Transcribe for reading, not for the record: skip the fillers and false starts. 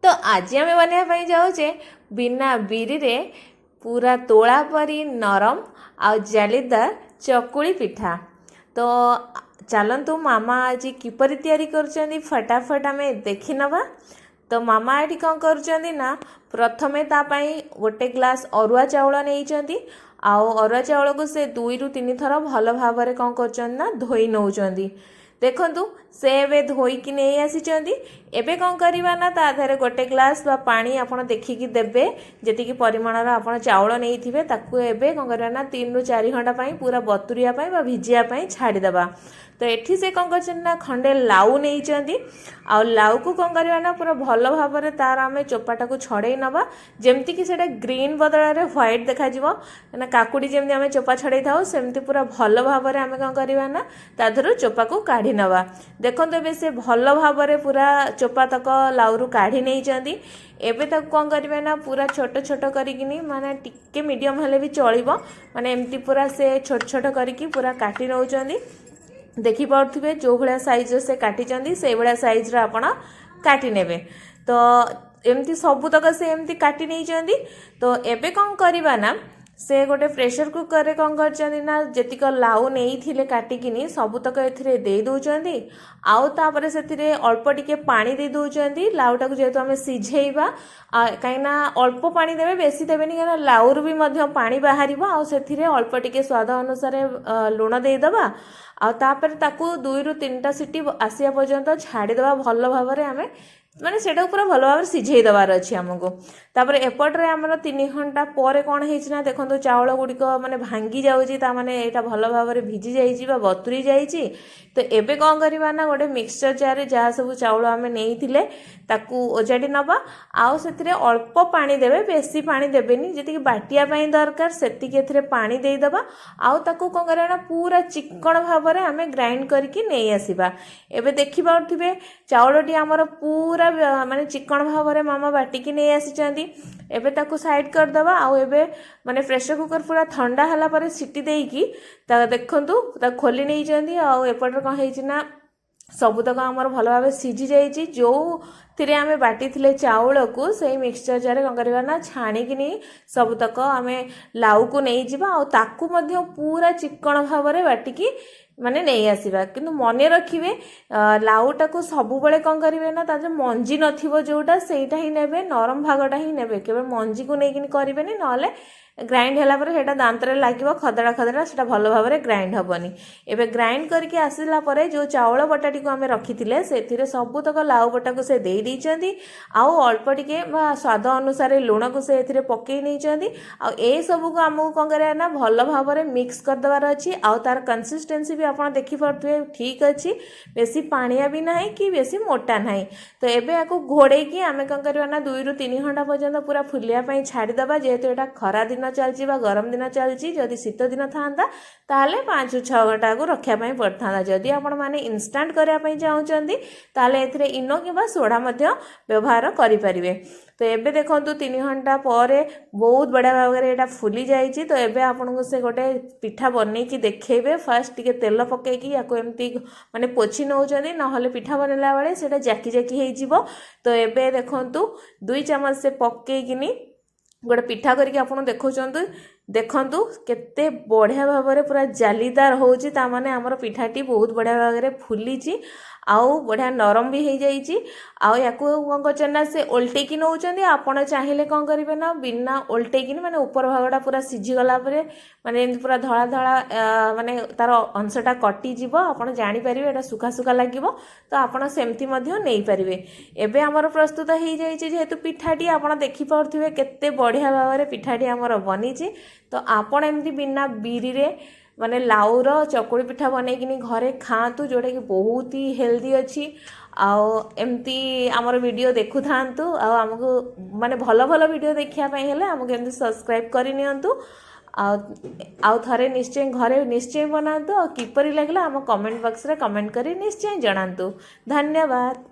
तो आज आम बनाई जाऊे बिना बिरी रे पूरा तोला परी नरम आ जालीदार चकुली पिठा। तो चलतु मामा आज किपरि तैयारी कर फटाफट आम देखी नवा। तो मामा ये कौन कर प्रथमे तापाई गोटे ग्लास अरुआ चाउल नहीं अरुआ चाउल को से 2 ରୁ 3 थर भल भाव कौन कर धोई नौ देखु से एबे धोईकी नहीं आसी एबे कौन करवा ना ताधे गोटे ग्लास बा पानी आपड़ देखिकी देबे जी परिमाणर आप चाउल नहीं थे ताकू एबे कौन करवा ना 3 ରୁ 4 घंटा पूरा बतुरिया बा भिजिया छाड़ीदबा। तो एठी से कौन कर खंडे लाउ नहीं आ लाउ को कौन करवा ना पूरा भल भाव तार आम चोपाटा को छड़े नवा जमती कि सेटा ग्रीन बदल व्हाइट देखा ना काकुड़ी जमी आम चोपा छड़े था सेमती पूरा भल भाव आम कौन करवा ना ताधर चोपा को काढ़ी नवा। देखो ए से भल भाव पूरा चोपा तक लाउ काढ़ी नहीं एबे तक कौन करबे ना पूरा छोट छोट करिकिनी माने टिके मीडियम हेले भी चलिबो माने एमती पूरा से छोट छोट करिकी पूरा काटी नौचंदी। देखि पार्थुबे जो भाया साइज से काटी से भाया साइज आपण काटी नेबे। तो एमती सबुतक से एमती काटी नहीं। तो एबे कौन करवा ना से गोटे प्रेशर कुकर रे कौन कर ना जेतिक लाउ नहीं थिले काटिकिनी सबुतक एथिरे दे दउचंदी आउ तापरे सेथिरे अल्प टिके पानी दे दउचंदी लाउटा को जेतु हमें सिझेइबा काइना अल्प पानी देबे बेसी देबेनी काइना लाउर भी मध्य पानी बाहरिबो आउ सेथिरे अल्प टिके स्वाद अनुसार लूण दे दबा आ तापरे ताकू 2 ରୁ 3टा सीटी आसिया पर्यंत छाड़ी दबा भल भाव आमे माने सेटा पूरा भल भाव सिझे दबार अच्छी आमको। तापर एपट्रे आमर 3 घंटा पर कौन है देखो चाउल गुड़िक माने भांगी जाऊँगी ताने यहाँ भल भाव भिजी जा बतुरी जाइए। तो एबे कौन करवा ना गोटे मिक्सचर जार जहाँ सब चाउल आम नहीं ताकू ओजाड़ी नवा आउ से अल्प पानी देवे बेसी पानी देवेनी जी बाटिया दरकार से पानी देदबा आउ ताकू कौन करवा ना पूरा चिक्कण भाव आम ग्राइंड करके नहीं आसवा। एबे देखि पार्थुबे चाउलटी आमर पूरा माने चिक्कण भाव मामा बाटिकी नहीं आसी एबे ताकू साइड करदबा आउ एबे माने प्रेशर कुकर पूरा ठंडा हला पर सीटी देकी देखंतु खोली नहीं आउ एपटर कौन है सबुतक आमर भल भाव सीझी जाइए जो थे आम बाटी थे चाउल को से मिक्सचर जार कौन करवा ना छाणिकी सबुतक आम लाउ को नहीं जावा आ ताकू मध्य पूरा चिक्कण भाव बाटिकी माने नहीं आसवा। किंतु मन रखिए लाउटा को सब बेले कौन करेंगे ना तार मंजी नथिबो जोटा सेटा ही नेबे नरम भागटा ही नेबे केवल मंजी को लेकिन करेंगे ना ग्राइंड होला पर सेटा दांतरे लागिबो खदड़ा खदड़ा सेटा भल भाव ग्राइंड हेबनी। एबे ग्राइंड करके आसिला परे जो चाउल बटाटी को आमे रखिथिले सेथिरे सबुतक लाउ बटा को से देई दैचंदी आउ अल्प टिके स्वाद अनुसार लूण को से एथिरे पकई नैचंदी आ ए सब को हमहु कोन करे ना भल भाव मिक्स कर दबार अछि आउ तार कंसिस्टेंसी भी आपण देखि परथुए ठीक अछि बेसी पानिया भी नाही कि बेसी मोटा नाही। तो एबे आको घोड़े की आमे कोन करबा ना 2 ରୁ 3 घंटा पर्यंत पूरा फुलिया पई छाड़ी दबा जेहेतु एटा खरा दिन चलती गरम दिन चलती जदि शीत दिन था ताले 5 ରୁ 6 घंटा को रखापी पड़ता। जदि आपण मैंने इनस्टांट करने चाहूँगी ताले एथिरे इनो कि सोडा व्यवहार करें। तो एबे देखंतु 3 घंटा पर बहुत बढ़िया भाव में यहाँ फुली जाइए। तो एबे आपन को से गोटे पिठा बनईकी देखेबे फास्ट टिके तेल पकईकी या एमती माने पोछि नौचंदी नहले पिठा बनला बेले सेटा जाकी जाकी हेई जिवो। तो एबे देखंतु 2 चम्मच से पकईकिनी गोटे पिठा करके आपन देखंतु केते बढ़िया भाव में पूरा जालीदार होउची तामाने हमर पिठाटी बहुत बढ़िया भाव में फुलीची आउ बढ़िया नरम भी हो जाइए। आउ या कौन कर से ओल्टेकी नौचंदी आपण चाहिए कौन करेंगे ना बिना ओल्टेकी माने ऊपर भागटा पूरा सीझीगला माने पूरा धड़ा धड़ा माने तार अंशटा कटिज आपड़ जापर एटा सुखा सुखा लगे तो आपड़ सेमती नहीं पारे। एबे आमर प्रस्तुत हो जाइए जेहेतु पिठाटी आप देखिपे केते बढ़िया भाव में पिठाटी आमर बनी। तो आपण एमती बिना बिरी रे माने लाउर चकुड़ी पिठा बनईकिनी घरे खातु जोटा कि बहुत ही हेल्दी अच्छी आउ एमती आमर वीडियो देखु थांतु आमको माने भल भल वीडियो देखिया पई हेले आमको एमती सब्सक्राइब करि नियंतु आउ थरे निश्चय घरे निश्चय बनातु किपरि लागला आम कमेंट बॉक्स रे कमेंट करी निश्चय जणातु। धन्यवाद।